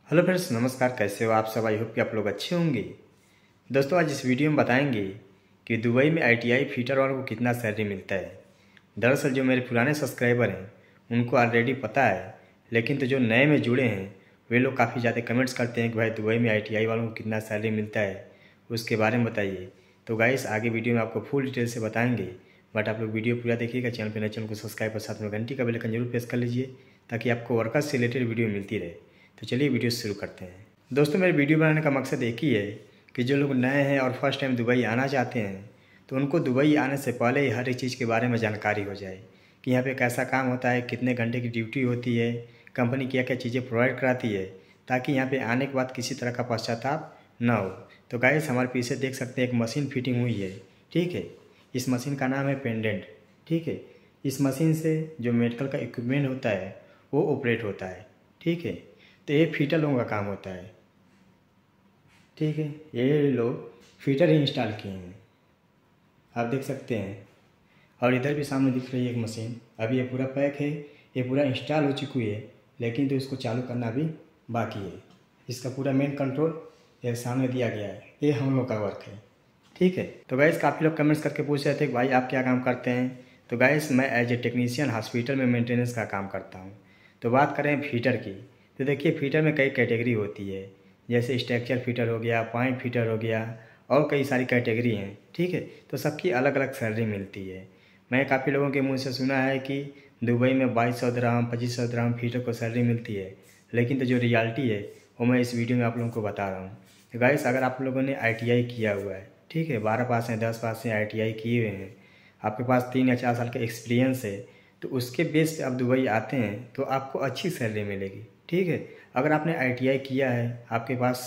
Hello friends, नमस्कार। कैसे हो आप सब? आई होप कि आप लोग अच्छे होंगे। दोस्तों, आज इस वीडियो में बताएंगे कि दुबई में आईटीआई फिटर वालों को कितना सैलरी मिलता है। दरअसल जो मेरे पुराने सब्सक्राइबर हैं उनको ऑलरेडी पता है, लेकिन तो जो नए में जुड़े हैं वे लोग काफ़ी ज़्यादा कमेंट्स करते हैं कि भाई दुबई में आईटीआई वालों को कितना सैलरी मिलता है, उसके बारे में बताइए। तो गाइस, आगे वीडियो में आपको फुल डिटेल से बताएंगे, बट आप लोग वीडियो पूरा देखिएगा। चैनल पर नए चैनल को सब्सक्राइब और साथ में घंटी का बेल आइकन जरूर प्रेस कर लीजिए ताकि आपको वर्कर्स से रिलेटेड वीडियो मिलती रहे। तो चलिए वीडियो शुरू करते हैं। दोस्तों, मेरे वीडियो बनाने का मकसद एक ही है कि जो लोग नए हैं और फर्स्ट टाइम दुबई आना चाहते हैं तो उनको दुबई आने से पहले ही हर एक चीज़ के बारे में जानकारी हो जाए कि यहाँ पे कैसा काम होता है, कितने घंटे की ड्यूटी होती है, कंपनी क्या क्या चीज़ें प्रोवाइड कराती है, ताकि यहाँ पे आने के बाद किसी तरह का पश्चाताप ना हो। तो गाइस, हमारे पीछे देख सकते हैं एक मशीन फिटिंग हुई है, ठीक है। इस मशीन का नाम है पेंडेंट, ठीक है। इस मशीन से जो मेडिकल का इक्विपमेंट होता है वो ऑपरेट होता है, ठीक है। तो ये फीटर लोगों का काम होता है, ठीक है। ये लोग फीटर ही इंस्टॉल किए हैं, आप देख सकते हैं। और इधर भी सामने दिख रही है एक मशीन, अभी ये पूरा पैक है, ये पूरा इंस्टॉल हो चुकी है, लेकिन तो इसको चालू करना भी बाकी है। इसका पूरा मेन कंट्रोल ये सामने दिया गया है, ये हम लोग का वर्क है, ठीक है। तो गाइस, काफ़ी लोग कमेंट्स करके पूछ रहे थे कि भाई आप क्या काम करते हैं। तो गाइस, मैं एज ए टेक्नीशियन हॉस्पिटल में मेंटेनेंस का काम करता हूँ। तो बात करें फीटर की, तो देखिए फीटर में कई कैटेगरी होती है, जैसे स्ट्रक्चर फीटर हो गया, पाइप फीटर हो गया, और कई सारी कैटेगरी हैं, ठीक है। तो सबकी अलग अलग सैलरी मिलती है। मैं काफ़ी लोगों के मुंह से सुना है कि दुबई में 2200 दिरहम 2500 दिरहम फीटर को सैलरी मिलती है, लेकिन तो जो रियलिटी है वो मैं इस वीडियो में आप लोगों को बता रहा हूँ। तो गाइस, अगर आप लोगों ने आईटीआई किया हुआ है, ठीक है, 12 पास हैं, 10 पास हैं, आईटीआई किए हुए हैं, आपके पास 3 या 4 साल का एक्सपीरियंस है, तो उसके बेस पे आप दुबई आते हैं तो आपको अच्छी सैलरी मिलेगी, ठीक है। अगर आपने आईटीआई किया है, आपके पास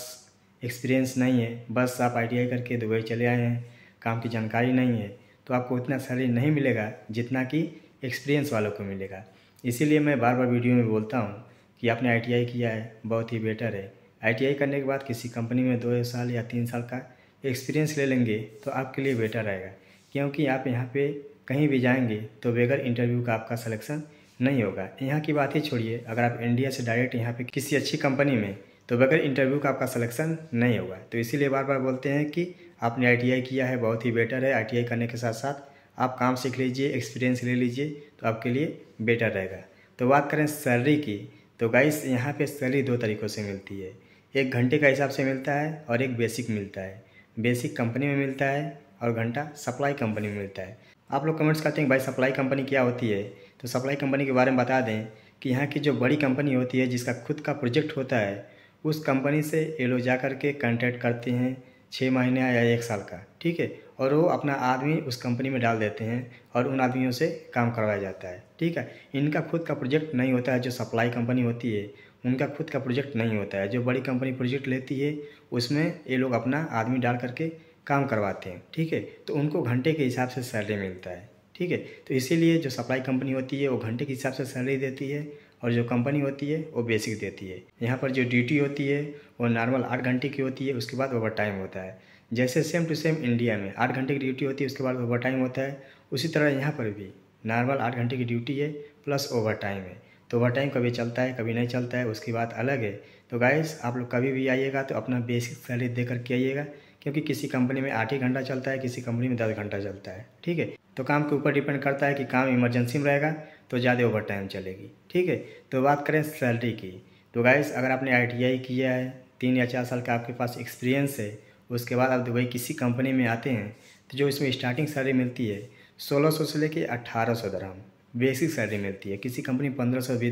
एक्सपीरियंस नहीं है, बस आप आईटीआई करके दुबई चले आए हैं, काम की जानकारी नहीं है, तो आपको उतना सैलरी नहीं मिलेगा जितना कि एक्सपीरियंस वालों को मिलेगा। इसीलिए मैं बार बार वीडियो में बोलता हूँ कि आपने आईटीआई किया है, बहुत ही बेटर है। आईटीआई करने के बाद किसी कंपनी में 2 साल या 3 साल का एक्सपीरियंस ले लेंगे तो आपके लिए बेटर रहेगा, क्योंकि आप यहाँ पे कहीं भी जाएंगे तो बगैर इंटरव्यू का आपका सिलेक्शन नहीं होगा। यहाँ की बात ही छोड़िए, अगर आप इंडिया से डायरेक्ट यहाँ पे किसी अच्छी कंपनी में, तो बगैर इंटरव्यू का आपका सिलेक्शन नहीं होगा। तो इसीलिए बार बार बोलते हैं कि आपने आईटीआई किया है, बहुत ही बेटर है। आईटीआई करने के साथ साथ आप काम सीख लीजिए, एक्सपीरियंस ले लीजिए, तो आपके लिए बेटर रहेगा। तो बात करें सैलरी की, तो गाइस यहाँ पे सैलरी 2 तरीक़ों से मिलती है। एक घंटे का हिसाब से मिलता है और एक बेसिक मिलता है। बेसिक कंपनी में मिलता है और घंटा सप्लाई कंपनी में मिलता है। आप लोग कमेंट्स करते हैं भाई सप्लाई कंपनी क्या होती है। तो सप्लाई कंपनी के बारे में बता दें कि यहाँ की जो बड़ी कंपनी होती है जिसका खुद का प्रोजेक्ट होता है, उस कंपनी से ये लोग जा कर के कॉन्ट्रैक्ट करते हैं 6 महीने या 1 साल का, ठीक है। और वो अपना आदमी उस कंपनी में डाल देते हैं और उन आदमियों से काम करवाया जाता है, ठीक है। इनका खुद का प्रोजेक्ट नहीं होता है। जो सप्लाई कंपनी होती है उनका खुद का प्रोजेक्ट नहीं होता है। जो बड़ी कंपनी प्रोजेक्ट लेती है उसमें ये लोग अपना आदमी डाल करके काम करवाते हैं, ठीक है। तो उनको घंटे के हिसाब से सैलरी मिलता है, ठीक है। तो इसीलिए जो सप्लाई कंपनी होती है वो घंटे के हिसाब से सैलरी देती है और जो कंपनी होती है वो बेसिक देती है। यहाँ पर जो ड्यूटी होती है वो नॉर्मल 8 घंटे की होती है, उसके बाद ओवर टाइम होता है। जैसे सेम टू सेम इंडिया में 8 घंटे की ड्यूटी होती है, उसके बाद ओवर टाइम होता है, उसी तरह यहाँ पर भी नॉर्मल 8 घंटे की ड्यूटी है प्लस ओवर टाइम है। तो ओवर टाइम कभी चलता है कभी नहीं चलता है, उसकी बात अलग है। तो गाइस, आप लोग कभी भी आइएगा तो अपना बेसिक सैलरी दे करके आइएगा, क्योंकि किसी कंपनी में 8 ही घंटा चलता है, किसी कंपनी में 10 घंटा चलता है, ठीक है। तो काम के ऊपर डिपेंड करता है कि काम इमरजेंसी में रहेगा तो ज़्यादा ओवर टाइम चलेगी, ठीक है। तो बात करें सैलरी की, तो गाइस अगर आपने आईटीआई किया है, 3 या 4 साल का आपके पास एक्सपीरियंस है, उसके बाद आप दुबई किसी कंपनी में आते हैं, तो जो इसमें स्टार्टिंग सैलरी मिलती है 1600 से लेके 1800 दिरहम बेसिक सैलरी मिलती है। किसी कंपनी में 1500 भी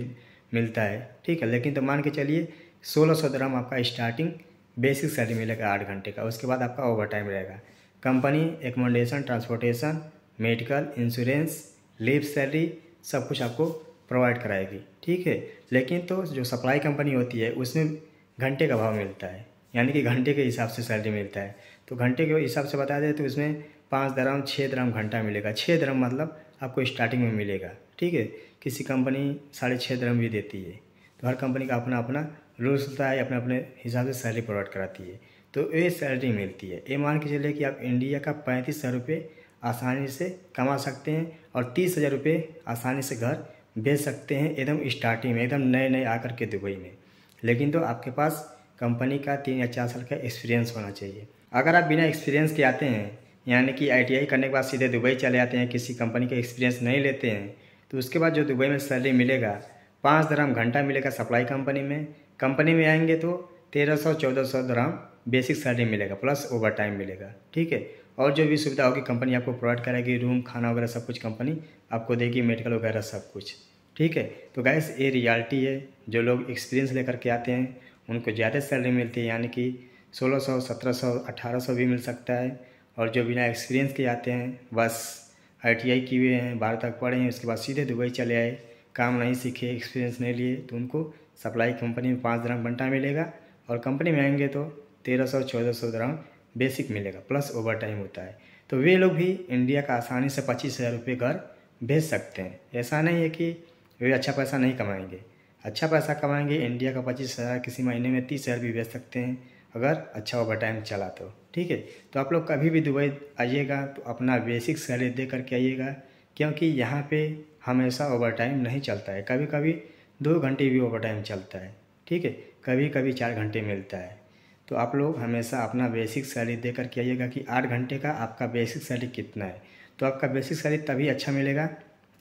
मिलता है, ठीक है। लेकिन तो मान के चलिए 1600 दिरहम आपका स्टार्टिंग बेसिक सैलरी मिलेगा 8 घंटे का। उसके बाद आपका ओवर टाइम रहेगा। Company accommodation, transportation, medical, insurance, leave salary सब कुछ आपको प्रोवाइड कराएगी, ठीक है। लेकिन तो जो सप्लाई कंपनी होती है उसमें घंटे का भाव मिलता है, यानी कि घंटे के हिसाब से सैलरी मिलता है। तो घंटे के हिसाब से बता दें तो इसमें 5 दिरहम 6 दिरहम घंटा मिलेगा। 6 दिरहम मतलब आपको स्टार्टिंग में मिलेगा, ठीक है। किसी कंपनी 6.5 दिरहम भी देती है। तो हर कंपनी का अपना अपना रूल्स होता है, अपने अपने हिसाब से सैलरी प्रोवाइड कराती है। तो ये सैलरी मिलती है। ये मान के चलिए कि आप इंडिया का 35,000 रुपये आसानी से कमा सकते हैं और 30,000 रुपये आसानी से घर भेज सकते हैं, एकदम स्टार्टिंग में, एकदम नए नए आकर के दुबई में। लेकिन तो आपके पास कंपनी का 3 या 4 साल का एक्सपीरियंस होना चाहिए। अगर आप बिना एक्सपीरियंस के आते हैं, यानी कि ITI करने के बाद सीधे दुबई चले आते हैं, किसी कंपनी का एक्सपीरियंस नहीं लेते हैं, तो उसके बाद जो दुबई में सैलरी मिलेगा 5 दिरहम घंटा मिलेगा सप्लाई कंपनी में। कंपनी में आएंगे तो 1300-1400 दिरहम बेसिक सैलरी मिलेगा, प्लस ओवर टाइम मिलेगा, ठीक है। और जो भी सुविधा होगी कंपनी आपको प्रोवाइड करेगी, रूम, खाना वगैरह सब कुछ कंपनी आपको देगी, मेडिकल वगैरह सब कुछ, ठीक है। तो गाइस ये रियलिटी है। जो लोग एक्सपीरियंस लेकर के आते हैं उनको ज़्यादा सैलरी मिलती है, यानी कि 1600, 1700, 1800 भी मिल सकता है। और जो बिना एक्सपीरियंस के आते हैं, बस ITI किए हुए हैं, 12 तक पढ़े हैं, उसके बाद सीधे दुबई चले आए, काम नहीं सीखे, एक्सपीरियंस नहीं लिए, तो उनको सप्लाई कंपनी में 5 दिरहम घंटा मिलेगा। और कंपनी में आएंगे तो 1300-1400 दिरहम बेसिक मिलेगा, प्लस ओवर टाइम होता है। तो वे लोग भी इंडिया का आसानी से 25,000 रुपये घर भेज सकते हैं। ऐसा नहीं है कि वे अच्छा पैसा नहीं कमाएंगे, अच्छा पैसा कमाएंगे। इंडिया का 25,000 किसी महीने में 30,000 भी भेज सकते हैं अगर अच्छा ओवर टाइम चला तो, ठीक है। तो आप लोग कभी भी दुबई आइएगा तो अपना बेसिक सैलरी दे करके आइएगा, क्योंकि यहाँ पे हमेशा ओवर टाइम नहीं चलता है। कभी कभी 2 घंटे भी ओवर टाइम चलता है, ठीक है, कभी कभी 4 घंटे मिलता है। तो आप लोग हमेशा अपना बेसिक सैलरी दे करके आइएगा कि 8 घंटे का आपका बेसिक सैलरी कितना है। तो आपका बेसिक सैलरी तभी अच्छा मिलेगा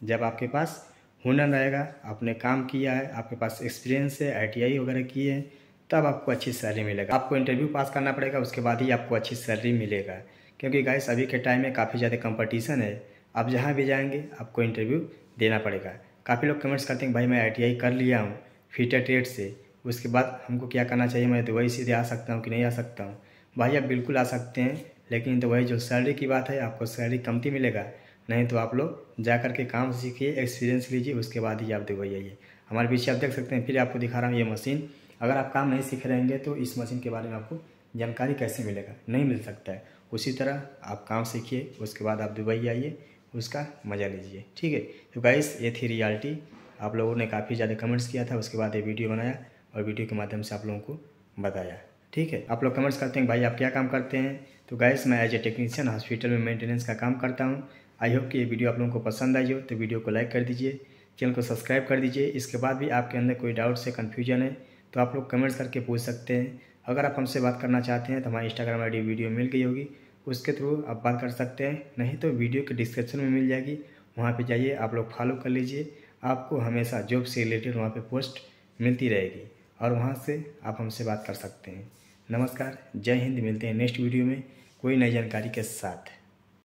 जब आपके पास हुनर रहेगा, आपने काम किया है, आपके पास एक्सपीरियंस है, ITI वगैरह किए हैं, तब आपको अच्छी सैलरी मिलेगा। आपको इंटरव्यू पास करना पड़ेगा, उसके बाद ही आपको अच्छी सैलरी मिलेगा। क्योंकि गाइस अभी के टाइम में काफ़ी ज़्यादा कंपटीशन है, आप जहाँ भी जाएंगे आपको इंटरव्यू देना पड़ेगा। काफ़ी लोग कमेंट्स करते हैं भाई मैं ITI कर लिया हूँ फिटर ट्रेड से, उसके बाद हमको क्या करना चाहिए, मैं दुबई सीधे आ सकता हूँ कि नहीं आ सकता हूँ। भाई आप बिल्कुल आ सकते हैं, लेकिन तो वही जो सैलरी की बात है, आपको सैलरी कमती मिलेगा। नहीं तो आप लोग जा कर के काम सीखिए, एक्सपीरियंस लीजिए, उसके बाद ही आप दुबई आइए। हमारे पीछे आप देख सकते हैं, फिर आपको दिखा रहा हूँ ये मशीन। अगर आप काम नहीं सीख रहेंगे तो इस मशीन के बारे में आपको जानकारी कैसे मिलेगा, नहीं मिल सकता है। उसी तरह आप काम सीखिए, उसके बाद आप दुबई आइए, उसका मज़ा लीजिए, ठीक है। तो गाइस ये थी रियलिटी। आप लोगों ने काफ़ी ज़्यादा कमेंट्स किया था, उसके बाद ये वीडियो बनाया और वीडियो के माध्यम से आप लोगों को बताया, ठीक है। आप लोग कमेंट्स करते हैं भाई आप क्या काम करते हैं, तो गाइस मैं एज ए टेक्नीशियन हॉस्पिटल में मेंटेनेंस का काम करता हूँ। आई होप कि ये वीडियो आप लोगों को पसंद आई हो, तो वीडियो को लाइक कर दीजिए, चैनल को सब्सक्राइब कर दीजिए। इसके बाद भी आपके अंदर कोई डाउट से कन्फ्यूजन है तो आप लोग कमेंट्स करके पूछ सकते हैं। अगर आप हमसे बात करना चाहते हैं तो हमारी इंस्टाग्राम ID वीडियो मिल गई होगी, उसके थ्रू आप बात कर सकते हैं, नहीं तो वीडियो के डिस्क्रिप्शन में मिल जाएगी, वहाँ पे जाइए, आप लोग फॉलो कर लीजिए। आपको हमेशा जॉब से रिलेटेड वहाँ पे पोस्ट मिलती रहेगी और वहाँ से आप हमसे बात कर सकते हैं। नमस्कार, जय हिंद। मिलते हैं नेक्स्ट वीडियो में कोई नई जानकारी के साथ।